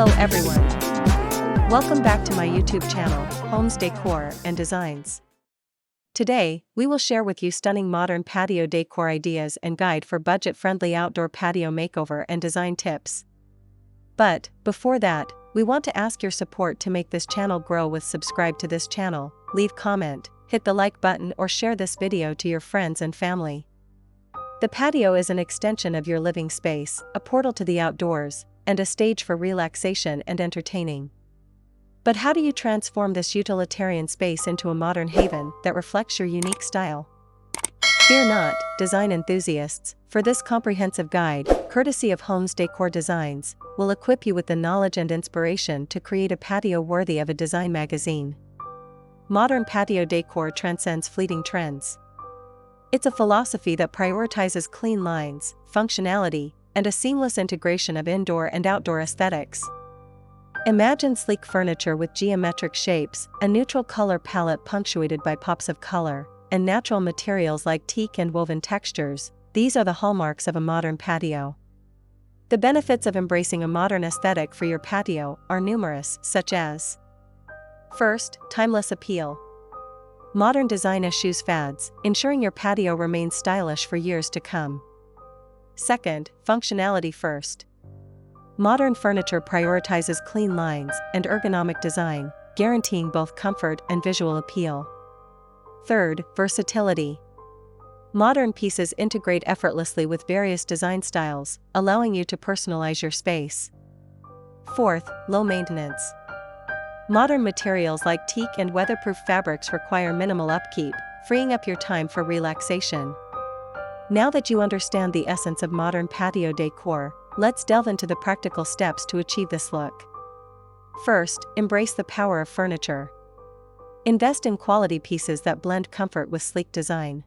Hello everyone. Welcome back to my YouTube channel, Homes Decor and Designs. Today, we will share with you stunning modern patio decor ideas and guide for budget-friendly outdoor patio makeover and design tips. But, before that, we want to ask your support to make this channel grow with subscribe to this channel, leave comment, hit the like button or share this video to your friends and family. The patio is an extension of your living space, a portal to the outdoors, and a stage for relaxation and entertaining. But how do you transform this utilitarian space into a modern haven that reflects your unique style? Fear not, design enthusiasts, for this comprehensive guide, courtesy of Homes Decor Designs, will equip you with the knowledge and inspiration to create a patio worthy of a design magazine. Modern patio decor transcends fleeting trends. It's a philosophy that prioritizes clean lines, functionality, and a seamless integration of indoor and outdoor aesthetics. Imagine sleek furniture with geometric shapes, a neutral color palette punctuated by pops of color, and natural materials like teak and woven textures. These are the hallmarks of a modern patio. The benefits of embracing a modern aesthetic for your patio are numerous, such as: first, timeless appeal. Modern design eschews fads, ensuring your patio remains stylish for years to come. Second, functionality first. Modern furniture prioritizes clean lines and ergonomic design, guaranteeing both comfort and visual appeal. Third, versatility. Modern pieces integrate effortlessly with various design styles, allowing you to personalize your space. Fourth, low maintenance. Modern materials like teak and weatherproof fabrics require minimal upkeep, freeing up your time for relaxation. Now that you understand the essence of modern patio decor, let's delve into the practical steps to achieve this look. First, embrace the power of furniture. Invest in quality pieces that blend comfort with sleek design.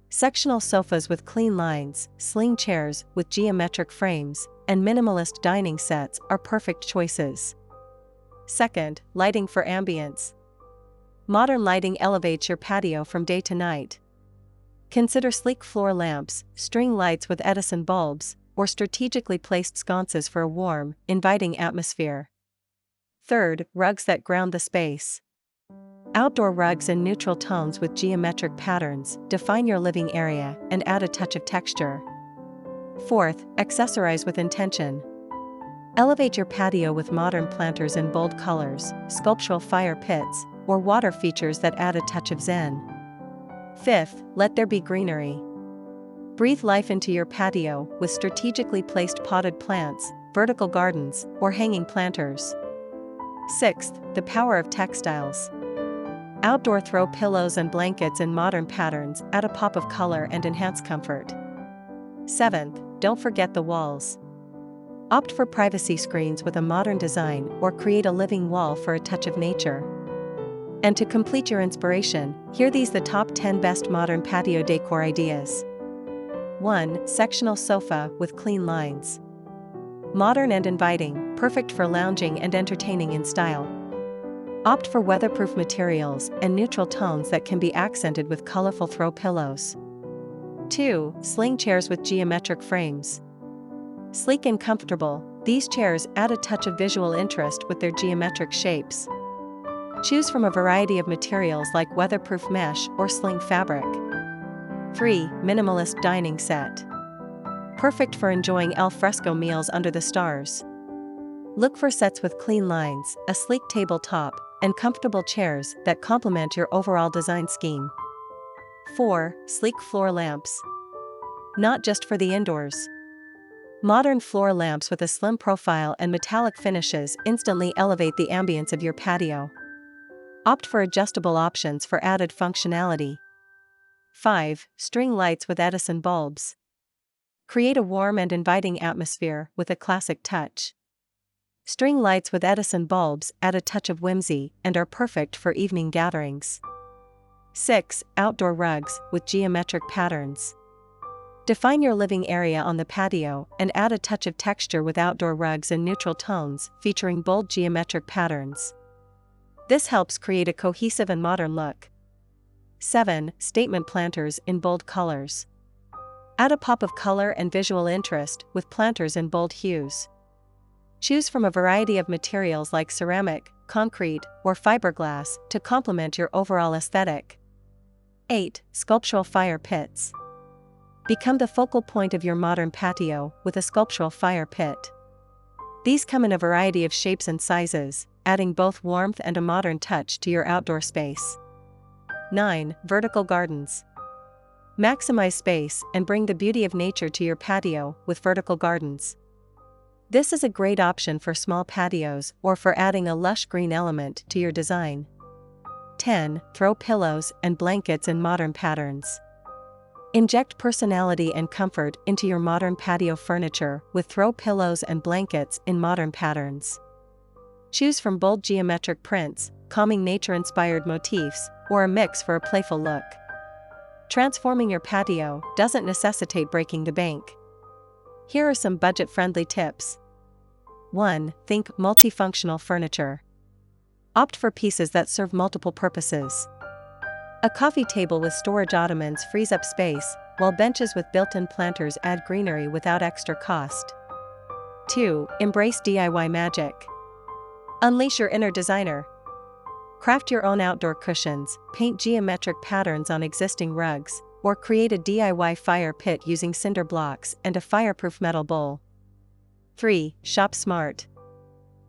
Sectional sofas with clean lines, sling chairs with geometric frames, and minimalist dining sets are perfect choices. Second, lighting for ambience. Modern lighting elevates your patio from day to night. Consider sleek floor lamps, string lights with Edison bulbs, or strategically placed sconces for a warm, inviting atmosphere. Third, rugs that ground the space. Outdoor rugs in neutral tones with geometric patterns define your living area and add a touch of texture. Fourth, accessorize with intention. Elevate your patio with modern planters in bold colors, sculptural fire pits, or water features that add a touch of zen. Fifth, let there be greenery. Breathe life into your patio with strategically placed potted plants, vertical gardens, or hanging planters. Sixth, the power of textiles. Outdoor throw pillows and blankets in modern patterns add a pop of color and enhance comfort. Seventh, don't forget the walls. Opt for privacy screens with a modern design or create a living wall for a touch of nature. And to complete your inspiration, here these the top 10 best modern patio decor ideas. 1. Sectional sofa with clean lines. Modern and inviting, perfect for lounging and entertaining in style. Opt for weatherproof materials and neutral tones that can be accented with colorful throw pillows. 2. Sling chairs with geometric frames. Sleek and comfortable, these chairs add a touch of visual interest with their geometric shapes. Choose from a variety of materials like weatherproof mesh or sling fabric. 3. Minimalist dining set. Perfect for enjoying al fresco meals under the stars. Look for sets with clean lines, a sleek tabletop, and comfortable chairs that complement your overall design scheme. 4. Sleek floor lamps. Not just for the indoors. Modern floor lamps with a slim profile and metallic finishes instantly elevate the ambience of your patio. Opt for adjustable options for added functionality. 5. String lights with Edison bulbs. Create a warm and inviting atmosphere with a classic touch. String lights with Edison bulbs add a touch of whimsy and are perfect for evening gatherings. 6. Outdoor rugs with geometric patterns. Define your living area on the patio and add a touch of texture with outdoor rugs in neutral tones featuring bold geometric patterns. This helps create a cohesive and modern look. 7. Statement planters in bold colors. Add a pop of color and visual interest with planters in bold hues. Choose from a variety of materials like ceramic, concrete, or fiberglass to complement your overall aesthetic. 8. Sculptural fire pits. Become the focal point of your modern patio with a sculptural fire pit. These come in a variety of shapes and sizes, adding both warmth and a modern touch to your outdoor space. 9. Vertical gardens. Maximize space and bring the beauty of nature to your patio with vertical gardens. This is a great option for small patios or for adding a lush green element to your design. 10. Throw pillows and blankets in modern patterns. Inject personality and comfort into your modern patio furniture with throw pillows and blankets in modern patterns. Choose from bold geometric prints, calming nature-inspired motifs, or a mix for a playful look. Transforming your patio doesn't necessitate breaking the bank. Here are some budget-friendly tips. 1. Think multifunctional furniture. Opt for pieces that serve multiple purposes. A coffee table with storage ottomans frees up space, while benches with built-in planters add greenery without extra cost. 2. Embrace DIY magic. Unleash your inner designer. Craft your own outdoor cushions, paint geometric patterns on existing rugs, or create a DIY fire pit using cinder blocks and a fireproof metal bowl. 3. Shop smart.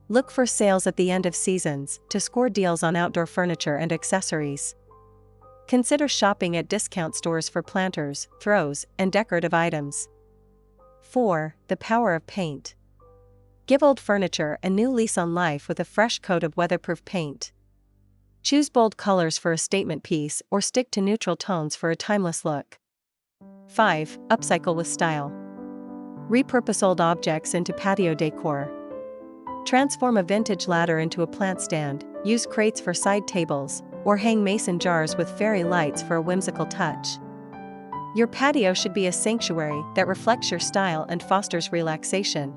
Look for sales at the end of seasons to score deals on outdoor furniture and accessories. Consider shopping at discount stores for planters, throws, and decorative items. 4. The power of paint. Give old furniture a new lease on life with a fresh coat of weatherproof paint. Choose bold colors for a statement piece or stick to neutral tones for a timeless look. 5. Upcycle with style. Repurpose old objects into patio decor. Transform a vintage ladder into a plant stand, use crates for side tables, or hang mason jars with fairy lights for a whimsical touch. Your patio should be a sanctuary that reflects your style and fosters relaxation.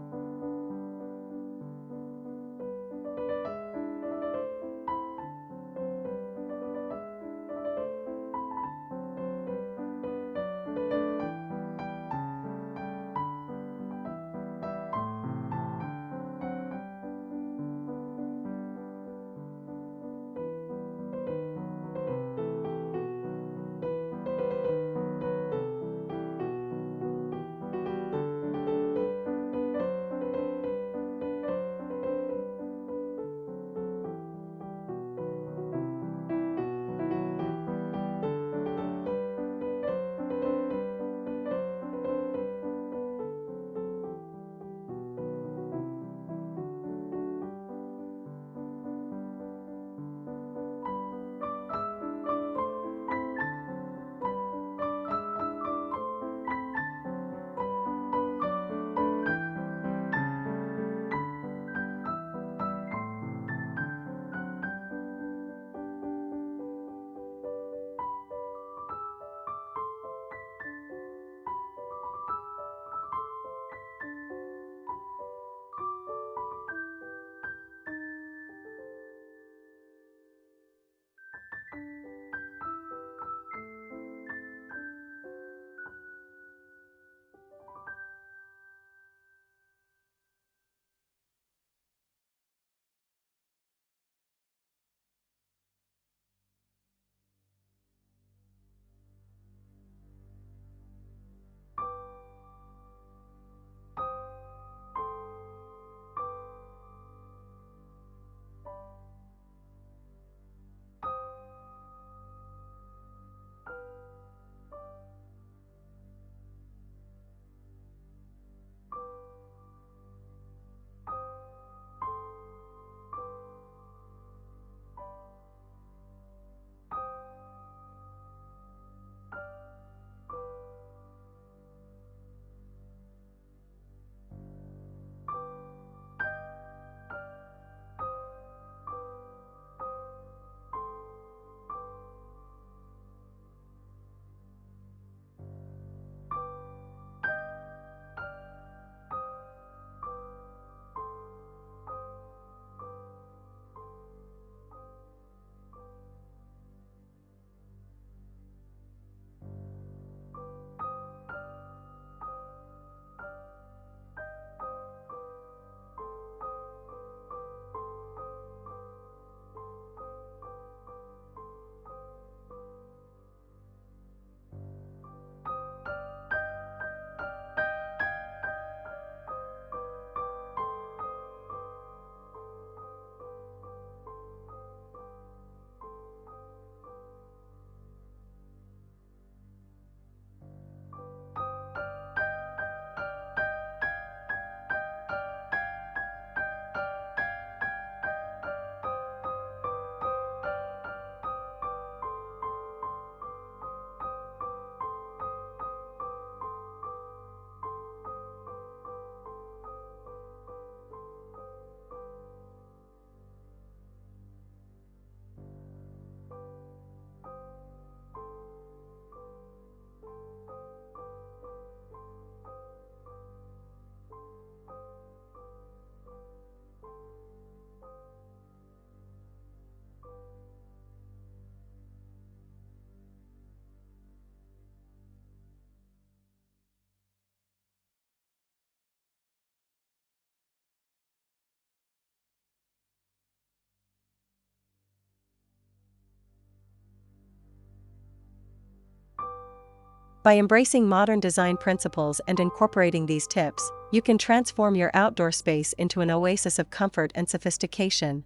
By embracing modern design principles and incorporating these tips, you can transform your outdoor space into an oasis of comfort and sophistication.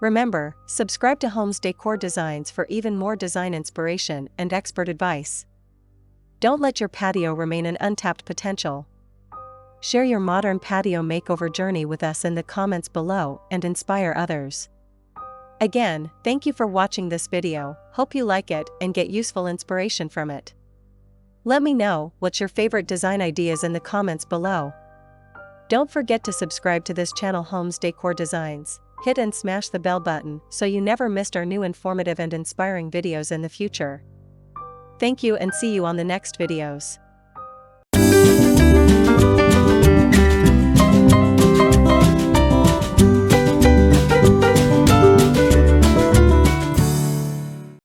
Remember, subscribe to Homes Decor Designs for even more design inspiration and expert advice. Don't let your patio remain an untapped potential. Share your modern patio makeover journey with us in the comments below and inspire others. Again, thank you for watching this video. Hope you like it and get useful inspiration from it. Let me know what's your favorite design ideas in the comments below. Don't forget to subscribe to this channel Homes Decor Designs. Hit and smash the bell button so you never missed our new informative and inspiring videos in the future. Thank you and see you on the next videos.